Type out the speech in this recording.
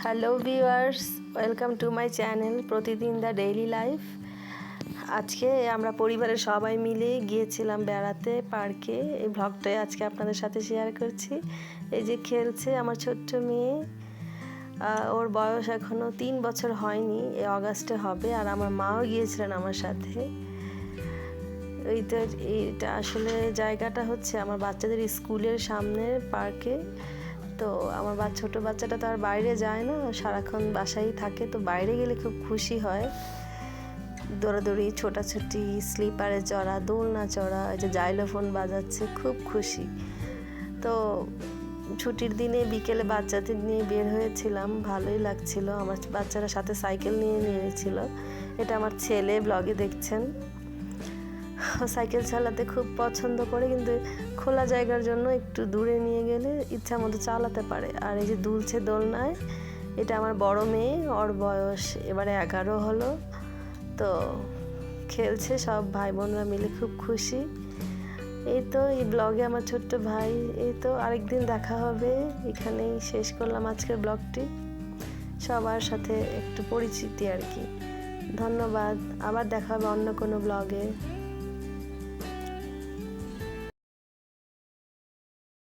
Hello viewers, welcome to my channel প্রতিদিন the daily life. আজকে আমরা পরিবারের সবাই মিলে গিয়েছিলাম বেড়াতে পার্কে। এই ব্লগটাই আজকে আপনাদের সাথে শেয়ার করছি। এই যে খেলছে আমার ছোট্ট মেয়ে, ওর বয়স এখনও 3 বছর হয়নি, এই অগাস্টে হবে। আর আমার মাও গিয়েছিলেন আমার সাথে। এইটা আসলে জায়গাটা হচ্ছে আমার বাচ্চাদের স্কুলের সামনে পার্কে। তো আমার ছোটো বাচ্চাটা তো আর বাইরে যায় না, সারাক্ষণ বাসায় থাকে। তো বাইরে গেলে খুব খুশি হয়, দৌড়াদৌড়ি, ছোটাছুটি, স্লিপারে চড়া, দোলনা চড়া, এই যে জাইলোফোন বাজাচ্ছে, খুব খুশি। তো ছুটির দিনে বিকেলে বাচ্চাদের নিয়ে বের হয়েছিলাম, ভালোই লাগছিল। আমার বাচ্চারা সাথে সাইকেল নিয়ে নিয়েছিল। এটা আমার ছেলে, ব্লগে দেখছেন। সাইকেল চালাতে খুব পছন্দ করে, কিন্তু খোলা জায়গার জন্য একটু দূরে নিয়ে গেলে ইচ্ছা মতো চালাতে পারে। আর এই যে দুলছে দোলনায়, এটা আমার বড় মেয়ে, ওর বয়স এবারে 11 হলো। তো খেলছে, সব ভাই বোনরা মিলে খুব খুশি। এই তো এই ব্লগে আমার ছোট্ট ভাই। এই তো আরেকদিন দেখা হবে। এখানেই শেষ করলাম আজকের ব্লগটি, সবার সাথে একটু পরিচিতি আর কি। ধন্যবাদ, আবার দেখা হবে অন্য কোনো ব্লগে।